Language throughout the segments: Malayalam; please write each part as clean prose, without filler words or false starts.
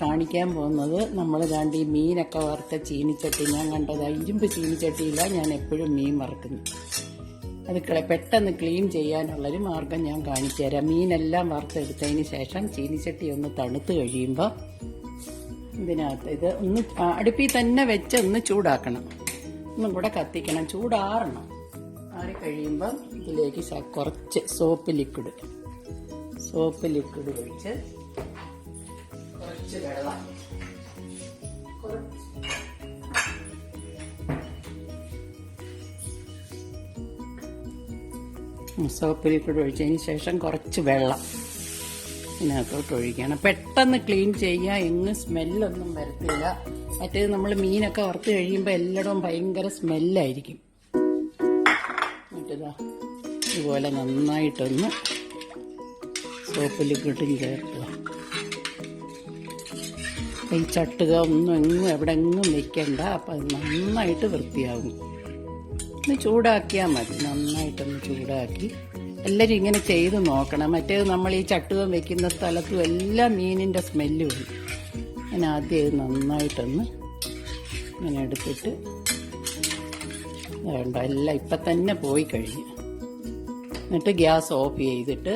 കാണിക്കാൻ പോകുന്നത് നമ്മൾ കണ്ട് ഈ മീനൊക്കെ വറുത്ത ചീനിച്ചട്ടി. ഞാൻ കണ്ടത് ഇരുമ്പ് ചീനിച്ചട്ടിയില്ല ഞാൻ എപ്പോഴും മീൻ വറുക്കുന്നു. അത് പെട്ടെന്ന് ക്ലീൻ ചെയ്യാനുള്ളൊരു മാർഗം ഞാൻ കാണിച്ചു തരാം. മീനെല്ലാം വറുത്തെടുത്തതിന് ശേഷം ചീനിച്ചട്ടി ഒന്ന് തണുത്ത് കഴിയുമ്പോൾ ഇതിനകത്ത് ഇത് ഒന്ന് അടുപ്പിൽ തന്നെ വെച്ച് ഒന്ന് ചൂടാക്കണം, ഒന്നും കൂടെ കത്തിക്കണം, ചൂടാറണം. ആറിക്കഴിയുമ്പം ഇതിലേക്ക് കുറച്ച് സോപ്പ് ലിക്വിഡ് ഒഴിച്ച് കുറച്ച് വെള്ളം, സോപ്പ് ലിക്വിഡ് ഒഴിച്ചതിന് ശേഷം കുറച്ച് വെള്ളം ഇതിനകത്തോട്ട് ഒഴിക്കണം. പെട്ടെന്ന് ക്ലീൻ ചെയ്യുക, എങ്ങും സ്മെല്ലൊന്നും വരത്തില്ല. മറ്റേത് നമ്മൾ മീനൊക്കെ വറുത്ത് കഴിയുമ്പോൾ എല്ലായിടവും ഭയങ്കര സ്മെല്ലായിരിക്കും. എന്നിട്ടിതാ ഇതുപോലെ നന്നായിട്ടൊന്ന് സോപ്പ് ലിക്വിഡും ചേർക്കുക. ഈ ചട്ടുക ഒന്നും എവിടെങ്ങും വെക്കണ്ട. അപ്പം അത് നന്നായിട്ട് വൃത്തിയാകും. ഒന്ന് ചൂടാക്കിയാൽ മതി, നന്നായിട്ടൊന്ന് ചൂടാക്കി. എല്ലാവരും ഇങ്ങനെ ചെയ്ത് നോക്കണം. മറ്റേത് നമ്മൾ ഈ ചട്ടുകം വെക്കുന്ന സ്ഥലത്തും എല്ലാം മീനിൻ്റെ സ്മെല്ല് വരും. ഞാൻ ആദ്യം ഇത് നന്നായിട്ടൊന്ന് ഇങ്ങനെ എടുത്തിട്ട് വേണ്ട എല്ലാം ഇപ്പം തന്നെ പോയി കഴിഞ്ഞു. എന്നിട്ട് ഗ്യാസ് ഓഫ് ചെയ്തിട്ട്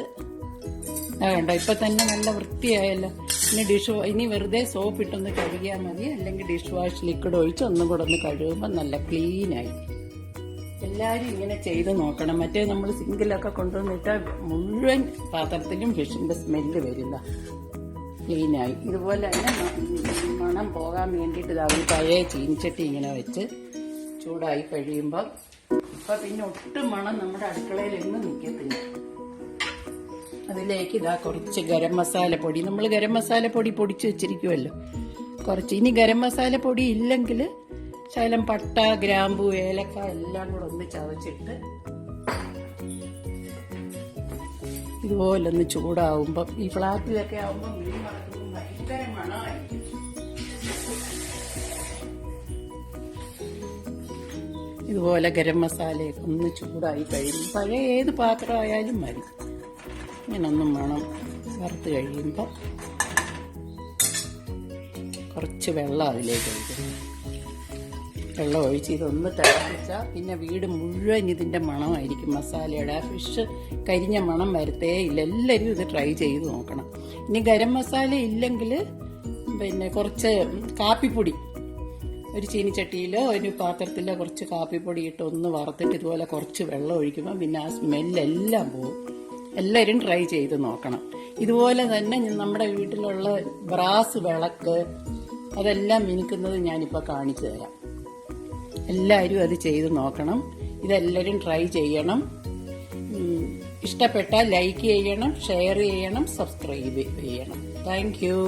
വേണ്ട ഇപ്പം തന്നെ നല്ല വൃത്തിയായല്ലോ. ഇനി വെറുതെ സോപ്പ് ഇട്ടൊന്ന് കഴുകിയാൽ മതി, അല്ലെങ്കിൽ ഡിഷ് വാഷ് ലിക്വിഡ് ഒഴിച്ച് ഒന്നും കൂടെ ഒന്ന് കഴുകുമ്പോൾ നല്ല ക്ലീനായി. എല്ലാവരും ഇങ്ങനെ ചെയ്ത് നോക്കണം. മറ്റേ നമ്മൾ സിങ്കിലൊക്കെ കൊണ്ടുവന്നിട്ട് മുഴുവൻ പാത്രത്തിലും ഫിഷിൻ്റെ സ്മെല്ല് വരില്ല. ക്ലീനായി. ഇതുപോലെ തന്നെ മണം പോകാൻ വേണ്ടിയിട്ട് ഇതാവും പഴയ ചീനിച്ചട്ടി ഇങ്ങനെ വെച്ച് ചൂടായി കഴിയുമ്പോൾ ഇപ്പം പിന്നെ ഒട്ടും മണം നമ്മുടെ അടുക്കളയിൽ എങ്ങും നിൽക്കത്തില്ല. അതിലേക്ക് ഇതാ കുറച്ച് ഗരം മസാലപ്പൊടി, നമ്മൾ ഗരം മസാലപ്പൊടി പൊടിച്ച് വെച്ചിരിക്കുമല്ലോ കുറച്ച്. ഇനി ഗരം മസാലപ്പൊടി ഇല്ലെങ്കിൽ ശകലം പട്ട, ഗ്രാമ്പു, ഏലക്ക എല്ലാം കൂടെ ഒന്ന് ചതച്ചിട്ട് ഇതുപോലൊന്ന് ചൂടാവുമ്പം ഈ ഫ്ലാറ്റിലൊക്കെ ആവുമ്പോൾ മീൻ വറക്കുമ്പോൾ ഭയങ്കര മണമായിരിക്കും. ഇതുപോലെ ഗരം മസാലയൊക്കെ ഒന്ന് ചൂടായി കഴിയും. പഴയ ഏത് പാത്രം ആയാലും മതി. ഇങ്ങനൊന്നും മണം വറുത്ത് കഴിയുമ്പോൾ കുറച്ച് വെള്ളം അതിലേക്ക് ഒഴിക്കണം. വെള്ളം ഒഴിച്ച് ഇതൊന്ന് തിളപ്പിച്ചാൽ പിന്നെ വീട് മുഴുവൻ ഇതിൻ്റെ മണമായിരിക്കും മസാലയുടെ. ആ ഫിഷ് കരിഞ്ഞ മണം വരത്തേ ഇല്ല. എല്ലാവരും ഇത് ട്രൈ ചെയ്ത് നോക്കണം. ഇനി ഗരം മസാല ഇല്ലെങ്കിൽ പിന്നെ കുറച്ച് കാപ്പിപ്പൊടി ഒരു ചീനിച്ചട്ടിയിലോ ഒരു പാത്രത്തിലോ കുറച്ച് കാപ്പിപ്പൊടി ഇട്ട് ഒന്ന് വറുത്തിട്ട് ഇതുപോലെ കുറച്ച് വെള്ളം ഒഴിക്കുമ്പോൾ പിന്നെ ആ സ്മെല്ലെല്ലാം പോകും. എല്ലാവരും ട്രൈ ചെയ്ത് നോക്കണം. ഇതുപോലെ തന്നെ നമ്മുടെ വീട്ടിലുള്ള ബ്രാസ് വിളക്ക് അതെല്ലാം മിനുക്കുന്നത് ഞാനിപ്പോൾ കാണിച്ചു തരാം. എല്ലാവരും അത് ചെയ്ത് നോക്കണം. ഇതെല്ലാവരും ട്രൈ ചെയ്യണം. ഇഷ്ടപ്പെട്ടാൽ ലൈക്ക് ചെയ്യണം, ഷെയർ ചെയ്യണം, സബ്സ്ക്രൈബ് ചെയ്യണം. Thank you.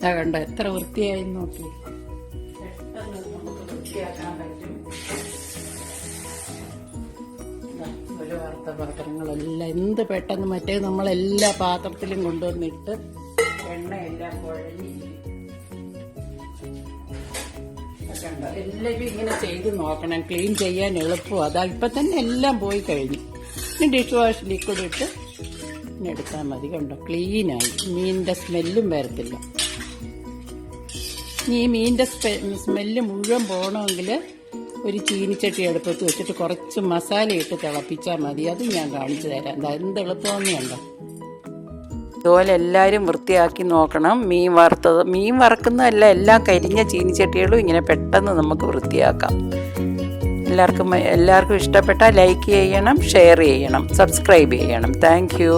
കണ്ടോ എത്ര വൃത്തിയായി നോക്കി. പെട്ടെന്ന് നമുക്ക് വൃത്തിയാക്കാൻ പറ്റും. ഒരു വാർത്ത പാത്രങ്ങളെല്ലാം എന്ത് പെട്ടെന്ന്. മറ്റേ നമ്മളെല്ലാ പാത്രത്തിലും കൊണ്ടുവന്നിട്ട് എണ്ണയെല്ലാം കുഴഞ്ഞി. എല്ലാവരും ഇങ്ങനെ ചെയ്ത് നോക്കണം. ക്ലീൻ ചെയ്യാൻ എളുപ്പം അതാ. ഇപ്പം തന്നെ എല്ലാം പോയി കഴിഞ്ഞു. ഇനി ഡിഷ് വാഷ് ലിക്വിഡ് ഇട്ട് ഇനി എടുത്താൽ മതി. കണ്ടോ ക്ലീനായി. മീനിൻ്റെ സ്മെല്ലും വരത്തില്ല. ഇനി ഈ മീനിൻ്റെ സ്മെല്ല് മുഴുവൻ പോകണമെങ്കിൽ ഒരു ചീനിച്ചട്ടി അടുപ്പത്ത് വെച്ചിട്ട് കുറച്ച് മസാല ഇട്ട് തിളപ്പിച്ചാൽ മതി. അത് ഞാൻ കാണിച്ചു തരാം. എന്താ എന്ത് എളുപ്പമെന്ന് കണ്ടോ. ഇതുപോലെ എല്ലാവരും വൃത്തിയാക്കി നോക്കണം. മീൻ വറക്കുന്നതല്ല, എല്ലാ കരിഞ്ഞ ചീനിച്ചട്ടികളും ഇങ്ങനെ പെട്ടെന്ന് നമുക്ക് വൃത്തിയാക്കാം. എല്ലാവർക്കും ഇഷ്ടപ്പെട്ടാൽ ലൈക്ക് ചെയ്യണം, ഷെയർ ചെയ്യണം, സബ്സ്ക്രൈബ് ചെയ്യണം. Thank you.